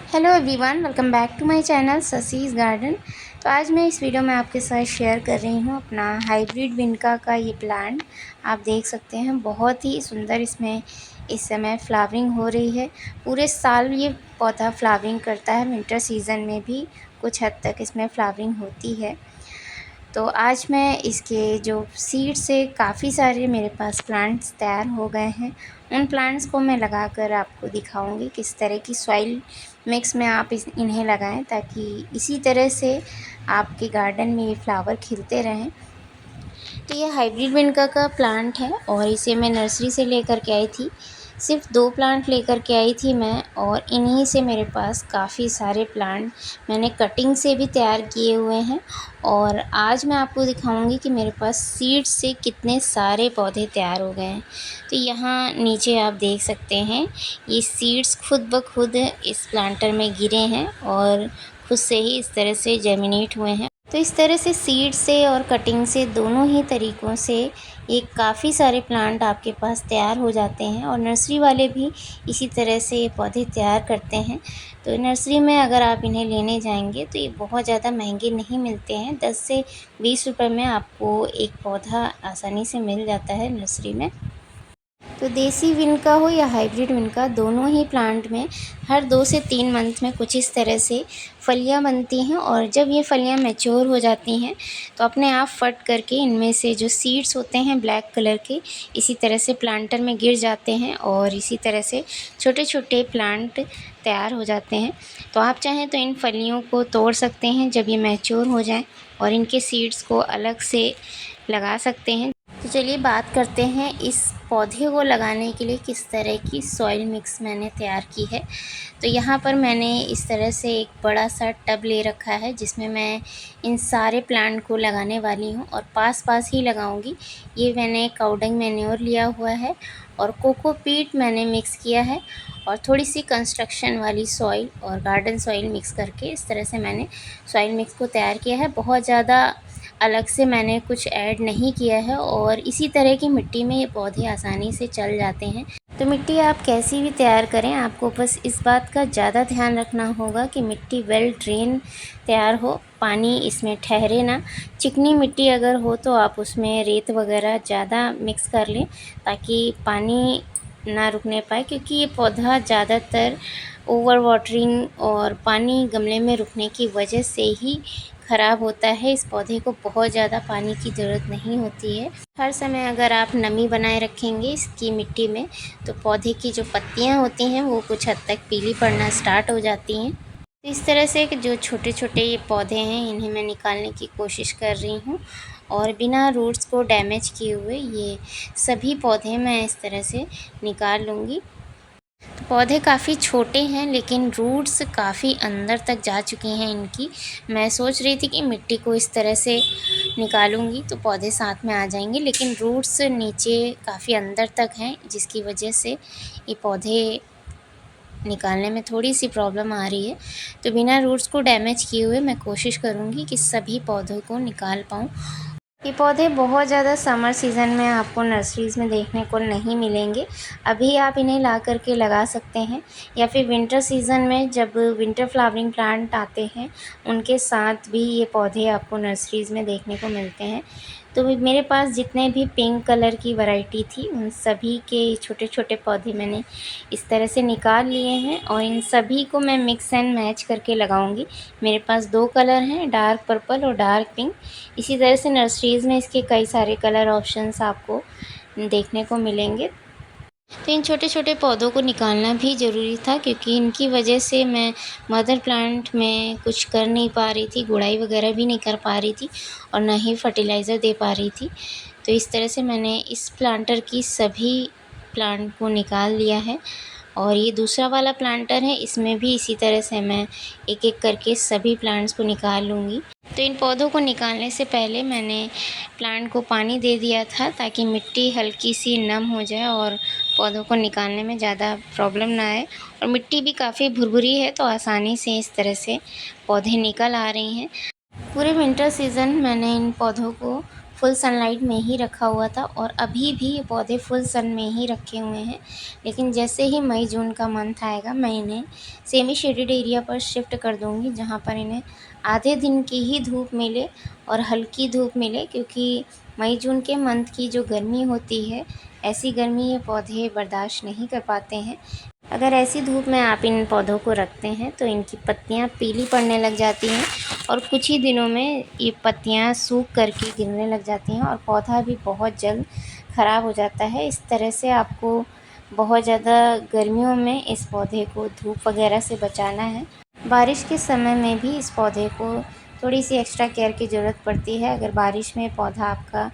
Hello everyone, welcome back to my channel Sasi's garden. तो आज मैं इस वीडियो में आपके साथ शेयर कर रही हूँ अपना हाइब्रिड विनका का ये प्लांट। आप देख सकते हैं बहुत ही सुंदर इसमें इस समय फ्लावरिंग हो रही है। पूरे साल ये पौधा फ्लावरिंग करता है, विंटर सीज़न में भी कुछ हद तक इसमें फ्लावरिंग होती है। तो आज मैं इसके जो सीड से काफ़ी सारे मेरे पास प्लांट्स तैयार हो गए हैं, उन प्लांट्स को मैं लगाकर आपको दिखाऊंगी किस तरह की सॉइल मिक्स में आप इन्हें लगाएं, ताकि इसी तरह से आपके गार्डन में ये फ्लावर खिलते रहें। तो ये हाइब्रिड विनका का प्लांट है और इसे मैं नर्सरी से लेकर के आई थी। सिर्फ 2 प्लांट लेकर के आई थी मैं, और इन्हीं से मेरे पास काफ़ी सारे प्लांट मैंने कटिंग से भी तैयार किए हुए हैं। और आज मैं आपको दिखाऊंगी कि मेरे पास सीड्स से कितने सारे पौधे तैयार हो गए हैं। तो यहाँ नीचे आप देख सकते हैं ये सीड्स खुद ब खुद इस प्लांटर में गिरे हैं और खुद से ही इस तरह से जर्मिनेट हुए हैं। तो इस तरह से सीड से और कटिंग से दोनों ही तरीक़ों से ये काफ़ी सारे प्लांट आपके पास तैयार हो जाते हैं, और नर्सरी वाले भी इसी तरह से ये पौधे तैयार करते हैं। तो नर्सरी में अगर आप इन्हें लेने जाएंगे तो ये बहुत ज़्यादा महंगे नहीं मिलते हैं। 10 से 20 रुपए में आपको एक पौधा आसानी से मिल जाता है नर्सरी में। तो देसी विनका हो या हाइब्रिड विनका, दोनों ही प्लांट में हर 2 से 3 मंथ में कुछ इस तरह से फलियां बनती हैं, और जब ये फलियां मैच्योर हो जाती हैं तो अपने आप फट करके इनमें से जो सीड्स होते हैं ब्लैक कलर के, इसी तरह से प्लांटर में गिर जाते हैं और इसी तरह से छोटे छोटे प्लांट तैयार हो जाते हैं। तो आप चाहें तो इन फलियों को तोड़ सकते हैं जब ये मैच्योर हो जाएं, और इनके सीड्स को अलग से लगा सकते हैं। तो चलिए बात करते हैं इस पौधे को लगाने के लिए किस तरह की सॉइल मिक्स मैंने तैयार की है। तो यहाँ पर मैंने इस तरह से एक बड़ा सा टब ले रखा है जिसमें मैं इन सारे प्लांट को लगाने वाली हूँ, और पास पास ही लगाऊंगी। ये मैंने काउडंग मैन्योर लिया हुआ है और कोकोपीट मैंने मिक्स किया है, और थोड़ी सी कंस्ट्रक्शन वाली सॉइल और गार्डन सॉइल मिक्स करके इस तरह से मैंने सॉइल मिक्स को तैयार किया है। बहुत ज़्यादा अलग से मैंने कुछ ऐड नहीं किया है, और इसी तरह की मिट्टी में ये पौधे आसानी से चल जाते हैं। तो मिट्टी आप कैसी भी तैयार करें, आपको बस इस बात का ज़्यादा ध्यान रखना होगा कि मिट्टी वेल ड्रेन तैयार हो, पानी इसमें ठहरे ना। चिकनी मिट्टी अगर हो तो आप उसमें रेत वगैरह ज़्यादा मिक्स कर लें ताकि पानी ना रुकने पाए, क्योंकि ये पौधा ज़्यादातर ओवर वाटरिंग और पानी गमले में रुकने की वजह से ही ख़राब होता है। इस पौधे को बहुत ज़्यादा पानी की ज़रूरत नहीं होती है। हर समय अगर आप नमी बनाए रखेंगे इसकी मिट्टी में, तो पौधे की जो पत्तियां होती हैं वो कुछ हद तक पीली पड़ना स्टार्ट हो जाती हैं। तो इस तरह से जो छोटे छोटे ये पौधे हैं इन्हें मैं निकालने की कोशिश कर रही हूँ, और बिना रूट्स को डैमेज किए हुए ये सभी पौधे मैं इस तरह से निकाल लूँगी। पौधे काफ़ी छोटे हैं लेकिन रूट्स काफ़ी अंदर तक जा चुकी हैं इनकी। मैं सोच रही थी कि मिट्टी को इस तरह से निकालूंगी तो पौधे साथ में आ जाएंगे, लेकिन रूट्स नीचे काफ़ी अंदर तक हैं जिसकी वजह से ये पौधे निकालने में थोड़ी सी प्रॉब्लम आ रही है। तो बिना रूट्स को डैमेज किए हुए मैं कोशिश करूँगी कि सभी पौधों को निकाल पाऊँ। ये पौधे बहुत ज़्यादा समर सीज़न में आपको नर्सरीज़ में देखने को नहीं मिलेंगे। अभी आप इन्हें ला कर के लगा सकते हैं, या फिर विंटर सीज़न में जब विंटर फ्लावरिंग प्लांट आते हैं उनके साथ भी ये पौधे आपको नर्सरीज़ में देखने को मिलते हैं। तो मेरे पास जितने भी पिंक कलर की वैरायटी थी उन सभी के छोटे छोटे पौधे मैंने इस तरह से निकाल लिए हैं, और इन सभी को मैं मिक्स एंड मैच करके लगाऊंगी। मेरे पास 2 कलर हैं, डार्क पर्पल और डार्क पिंक। इसी तरह से नर्सरीज़ में इसके कई सारे कलर ऑप्शंस आपको देखने को मिलेंगे। तो इन छोटे छोटे पौधों को निकालना भी ज़रूरी था, क्योंकि इनकी वजह से मैं मदर प्लांट में कुछ कर नहीं पा रही थी, गुड़ाई वगैरह भी नहीं कर पा रही थी, और ना ही फर्टिलाइज़र दे पा रही थी। तो इस तरह से मैंने इस प्लांटर की सभी प्लांट को निकाल लिया है, और ये दूसरा वाला प्लांटर है, इसमें भी इसी तरह से मैं एक एक करके सभी प्लांट्स को निकाल लूँगी। तो इन पौधों को निकालने से पहले मैंने प्लांट को पानी दे दिया था ताकि मिट्टी हल्की सी नम हो जाए और पौधों को निकालने में ज़्यादा प्रॉब्लम ना आए। और मिट्टी भी काफ़ी भुरभुरी है तो आसानी से इस तरह से पौधे निकल आ रही हैं। पूरे विंटर सीज़न मैंने इन पौधों को फुल सनलाइट में ही रखा हुआ था और अभी भी ये पौधे फुल सन में ही रखे हुए हैं। लेकिन जैसे ही मई जून का मंथ आएगा मैं इन्हें सेमी शेडेड एरिया पर शिफ्ट कर दूँगी, जहाँ पर इन्हें आधे दिन की ही धूप मिले और हल्की धूप मिले, क्योंकि मई जून के मंथ की जो गर्मी होती है, ऐसी गर्मी ये पौधे बर्दाश्त नहीं कर पाते हैं। अगर ऐसी धूप में आप इन पौधों को रखते हैं तो इनकी पत्तियां पीली पड़ने लग जाती हैं और कुछ ही दिनों में ये पत्तियां सूख करके गिरने लग जाती हैं और पौधा भी बहुत जल्द ख़राब हो जाता है। इस तरह से आपको बहुत ज़्यादा गर्मियों में इस पौधे को धूप वगैरह से बचाना है। बारिश के समय में भी इस पौधे को थोड़ी सी एक्स्ट्रा केयर की ज़रूरत पड़ती है। अगर बारिश में पौधा आपका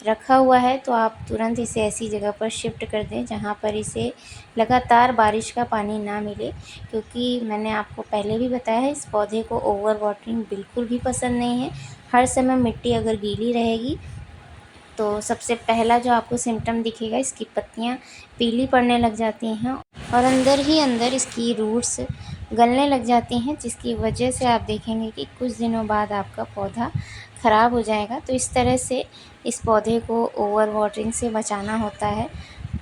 रखा हुआ है तो आप तुरंत इसे ऐसी जगह पर शिफ्ट कर दें जहाँ पर इसे लगातार बारिश का पानी ना मिले, क्योंकि मैंने आपको पहले भी बताया है इस पौधे को ओवर वाटरिंग बिल्कुल भी पसंद नहीं है। हर समय मिट्टी अगर गीली रहेगी तो सबसे पहला जो आपको सिम्टम दिखेगा, इसकी पत्तियाँ पीली पड़ने लग जाती हैं और अंदर ही अंदर इसकी रूट्स गलने लग जाती हैं, जिसकी वजह से आप देखेंगे कि कुछ दिनों बाद आपका पौधा ख़राब हो जाएगा। तो इस तरह से इस पौधे को ओवर वाटरिंग से बचाना होता है।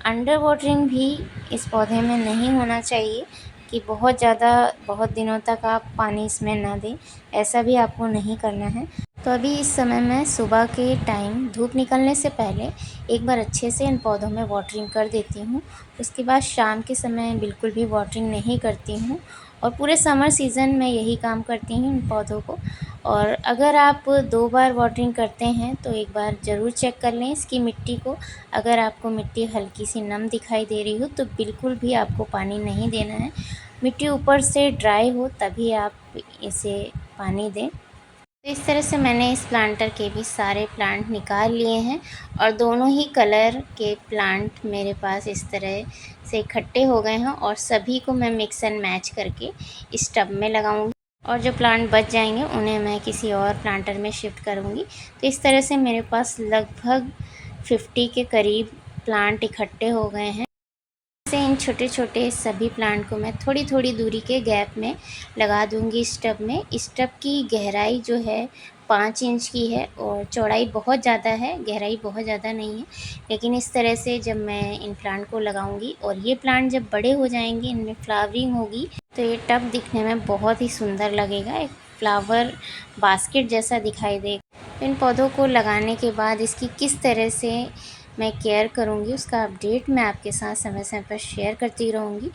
अंडर वाटरिंग भी इस पौधे में नहीं होना चाहिए कि बहुत ज़्यादा बहुत दिनों तक आप पानी इसमें ना दें, ऐसा भी आपको नहीं करना है। तो अभी इस समय मैं सुबह के टाइम धूप निकलने से पहले एक बार अच्छे से इन पौधों में वाटरिंग कर देती हूँ। उसके बाद शाम के समय बिल्कुल भी वाटरिंग नहीं करती हूँ और पूरे समर सीज़न में यही काम करती हूँ इन पौधों को। और अगर आप 2 बार वाटरिंग करते हैं तो एक बार ज़रूर चेक कर लें इसकी मिट्टी को। अगर आपको मिट्टी हल्की सी नम दिखाई दे रही हो तो बिल्कुल भी आपको पानी नहीं देना है। मिट्टी ऊपर से ड्राई हो तभी आप इसे पानी दें। तो इस तरह से मैंने इस प्लांटर के भी सारे प्लांट निकाल लिए हैं और दोनों ही कलर के प्लांट मेरे पास इस तरह से इकट्ठे हो गए हैं और सभी को मैं मिक्स एंड मैच करके इस टब में लगाऊंगी और जो प्लांट बच जाएंगे उन्हें मैं किसी और प्लांटर में शिफ्ट करूंगी। तो इस तरह से मेरे पास लगभग 50 के करीब प्लांट इकट्ठे हो गए हैं। से इन छोटे छोटे सभी प्लांट को मैं थोड़ी थोड़ी दूरी के गैप में लगा दूंगी इस टब में। इस टब की गहराई जो है 5 इंच की है और चौड़ाई बहुत ज़्यादा है, गहराई बहुत ज़्यादा नहीं है। लेकिन इस तरह से जब मैं इन प्लांट को लगाऊंगी और ये प्लांट जब बड़े हो जाएंगे, इनमें फ्लावरिंग होगी, तो ये टब दिखने में बहुत ही सुंदर लगेगा, एक फ्लावर बास्केट जैसा दिखाई देगा। इन पौधों को लगाने के बाद इसकी किस तरह से मैं केयर करूँगी उसका अपडेट मैं आपके साथ समय समय पर शेयर करती रहूँगी।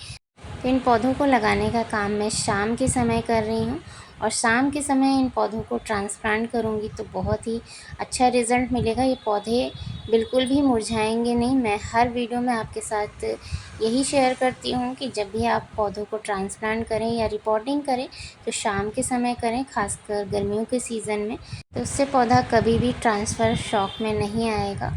तो इन पौधों को लगाने का काम मैं शाम के समय कर रही हूँ और शाम के समय इन पौधों को ट्रांसप्लांट करूँगी तो बहुत ही अच्छा रिज़ल्ट मिलेगा। ये पौधे बिल्कुल भी मुरझाएंगे नहीं। मैं हर वीडियो में आपके साथ यही शेयर करती हूँ कि जब भी आप पौधों को ट्रांसप्लांट करें या रिपोर्टिंग करें तो शाम के समय करें, खासकर गर्मियों के सीज़न में, तो उससे पौधा कभी भी ट्रांसफ़र शॉक में नहीं आएगा।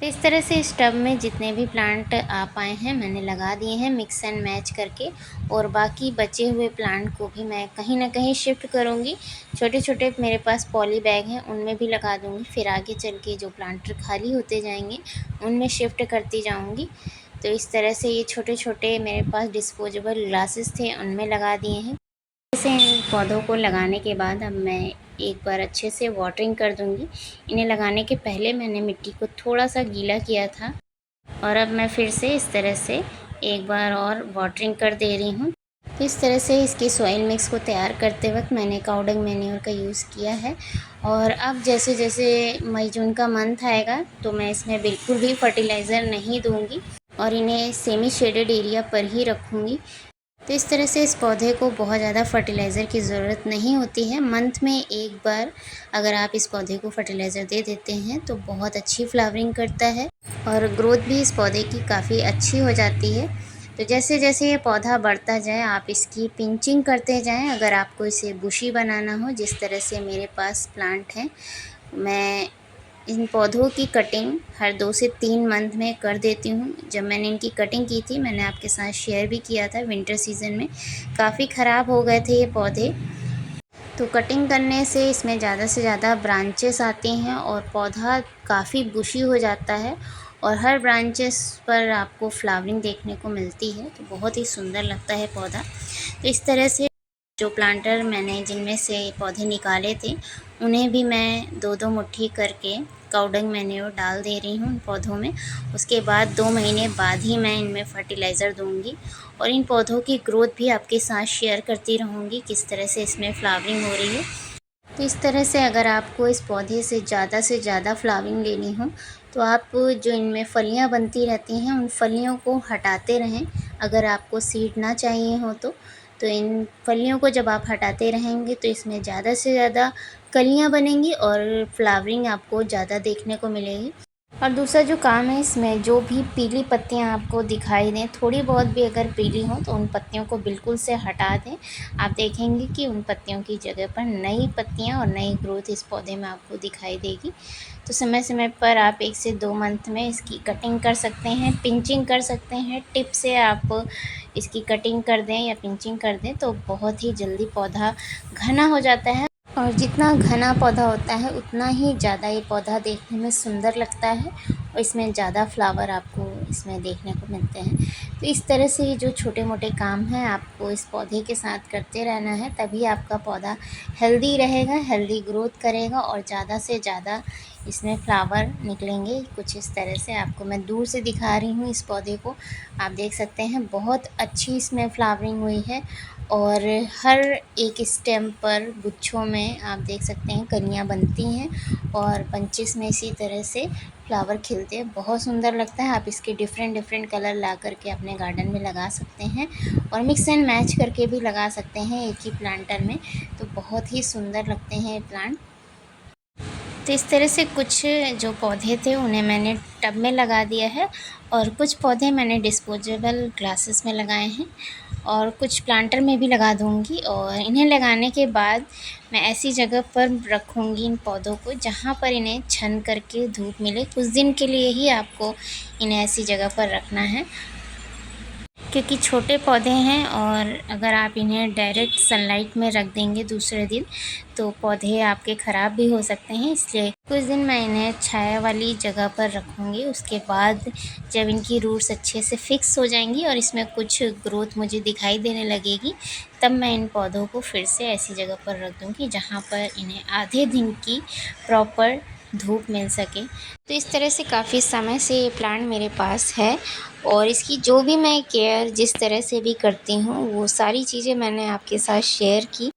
तो इस तरह से इस टब में जितने भी प्लांट आ पाए हैं मैंने लगा दिए हैं मिक्स एंड मैच करके और बाकी बचे हुए प्लांट को भी मैं कहीं ना कहीं शिफ्ट करूँगी। छोटे छोटे मेरे पास पॉली बैग हैं उनमें भी लगा दूँगी, फिर आगे चल के जो प्लांटर खाली होते जाएंगे उनमें शिफ्ट करती जाऊँगी। तो इस तरह से ये छोटे छोटे मेरे पास डिस्पोजेबल ग्लासेस थे उनमें लगा दिए हैं। जैसे इन पौधों को लगाने के बाद अब मैं एक बार अच्छे से वाटरिंग कर दूंगी। इन्हें लगाने के पहले मैंने मिट्टी को थोड़ा सा गीला किया था और अब मैं फिर से इस तरह से एक बार और वाटरिंग कर दे रही हूँ। तो इस तरह से इसकी सॉइल मिक्स को तैयार करते वक्त मैंने काउडंग मैन्योर का यूज़ किया है और अब जैसे जैसे मई जून का मंथ आएगा तो मैं इसमें बिल्कुल भी फर्टिलाइज़र नहीं दूँगी और इन्हें सेमी शेडेड एरिया पर ही रखूँगी। तो इस तरह से इस पौधे को बहुत ज़्यादा फर्टिलाइज़र की ज़रूरत नहीं होती है। मंथ में एक बार अगर आप इस पौधे को फर्टिलाइज़र दे देते हैं तो बहुत अच्छी फ्लावरिंग करता है और ग्रोथ भी इस पौधे की काफ़ी अच्छी हो जाती है। तो जैसे जैसे ये पौधा बढ़ता जाए आप इसकी पिंचिंग करते जाएं। अगर आपको इसे बुशी बनाना हो, जिस तरह से मेरे पास प्लांट हैं, मैं इन पौधों की कटिंग हर 2 से 3 मंथ में कर देती हूँ। जब मैंने इनकी कटिंग की थी मैंने आपके साथ शेयर भी किया था, विंटर सीज़न में काफ़ी ख़राब हो गए थे ये पौधे। तो कटिंग करने से इसमें ज़्यादा से ज़्यादा ब्रांचेस आती हैं और पौधा काफ़ी बुशी हो जाता है और हर ब्रांचेस पर आपको फ्लावरिंग देखने को मिलती है, तो बहुत ही सुंदर लगता है पौधा। तो इस तरह से जो प्लांटर मैंने जिनमें से पौधे निकाले थे उन्हें भी मैं 2-2 मुट्ठी करके काउडंग मैन्योर डाल दे रही हूँ उन पौधों में। उसके बाद 2 महीने बाद ही मैं इनमें फर्टिलाइज़र दूँगी और इन पौधों की ग्रोथ भी आपके साथ शेयर करती रहूँगी, किस तरह से इसमें फ्लावरिंग हो रही है। तो इस तरह से अगर आपको इस पौधे से ज़्यादा फ्लावरिंग लेनी हो तो आप जो इनमें फलियां बनती रहती हैं उन फलियों को हटाते रहें। अगर आपको सीड ना चाहिए हो तो इन फलियों को जब आप हटाते रहेंगे तो इसमें ज़्यादा से ज़्यादा कलियां बनेंगी और फ्लावरिंग आपको ज़्यादा देखने को मिलेगी। और दूसरा जो काम है, इसमें जो भी पीली पत्तियां आपको दिखाई दें, थोड़ी बहुत भी अगर पीली हों तो उन पत्तियों को बिल्कुल से हटा दें। आप देखेंगे कि उन पत्तियों की जगह पर नई पत्तियां और नई ग्रोथ इस पौधे में आपको दिखाई देगी। तो समय समय पर आप 1 से 2 मंथ में इसकी कटिंग कर सकते हैं, पिंचिंग कर सकते हैं। टिप से आप इसकी कटिंग कर दें या पिंचिंग कर दें तो बहुत ही जल्दी पौधा घना हो जाता है। और जितना घना पौधा होता है उतना ही ज़्यादा ये पौधा देखने में सुंदर लगता है और इसमें ज़्यादा फ्लावर आपको इसमें देखने को मिलते हैं। तो इस तरह से ये जो छोटे मोटे काम हैं आपको इस पौधे के साथ करते रहना है, तभी आपका पौधा हेल्दी रहेगा, हेल्दी ग्रोथ करेगा और ज़्यादा से ज़्यादा इसमें फ्लावर निकलेंगे। कुछ इस तरह से आपको मैं दूर से दिखा रही हूँ इस पौधे को। आप देख सकते हैं बहुत अच्छी इसमें फ्लावरिंग हुई है और हर एक स्टेम पर गुच्छों में आप देख सकते हैं कलियां बनती हैं और बंचेस में इसी तरह से फ्लावर खिलते हैं। बहुत सुंदर लगता है। आप इसके डिफरेंट कलर ला करके अपने गार्डन में लगा सकते हैं और मिक्स एंड मैच करके भी लगा सकते हैं एक ही प्लांटर में, तो बहुत ही सुंदर लगते हैं ये प्लांट। तो इस तरह से कुछ जो पौधे थे उन्हें मैंने टब में लगा दिया है और कुछ पौधे मैंने डिस्पोजेबल ग्लासेस में लगाए हैं और कुछ प्लांटर में भी लगा दूंगी। और इन्हें लगाने के बाद मैं ऐसी जगह पर रखूंगी इन पौधों को जहां पर इन्हें छन करके धूप मिले। कुछ दिन के लिए ही आपको इन्हें ऐसी जगह पर रखना है क्योंकि छोटे पौधे हैं और अगर आप इन्हें डायरेक्ट सनलाइट में रख देंगे दूसरे दिन तो पौधे आपके ख़राब भी हो सकते हैं। इसलिए कुछ दिन मैं इन्हें छाया वाली जगह पर रखूँगी। उसके बाद जब इनकी रूट्स अच्छे से फिक्स हो जाएंगी और इसमें कुछ ग्रोथ मुझे दिखाई देने लगेगी तब मैं इन पौधों को फिर से ऐसी जगह पर रख दूँगी जहाँ पर इन्हें आधे दिन की प्रॉपर धूप मिल सके। तो इस तरह से काफ़ी समय से ये प्लांट मेरे पास है और इसकी जो भी मैं केयर जिस तरह से भी करती हूँ वो सारी चीज़ें मैंने आपके साथ शेयर की।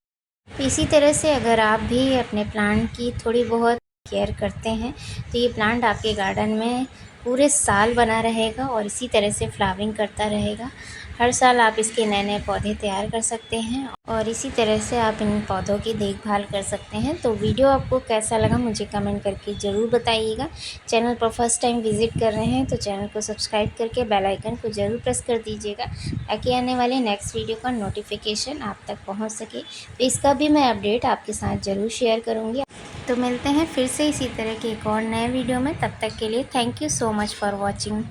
इसी तरह से अगर आप भी अपने प्लांट की थोड़ी बहुत केयर करते हैं तो ये प्लांट आपके गार्डन में पूरे साल बना रहेगा और इसी तरह से फ्लावरिंग करता रहेगा। हर साल आप इसके नए नए पौधे तैयार कर सकते हैं और इसी तरह से आप इन पौधों की देखभाल कर सकते हैं। तो वीडियो आपको कैसा लगा मुझे कमेंट करके ज़रूर बताइएगा। चैनल पर फर्स्ट टाइम विज़िट कर रहे हैं तो चैनल को सब्सक्राइब करके बेल आइकन को ज़रूर प्रेस कर दीजिएगा ताकि आने वाले नेक्स्ट वीडियो का नोटिफिकेशन आप तक पहुँच सके। तो इसका भी मैं अपडेट आपके साथ ज़रूर शेयर करूँगी। तो मिलते हैं फिर से इसी तरह के एक और नए वीडियो में। तब तक के लिए thank you so much for watching.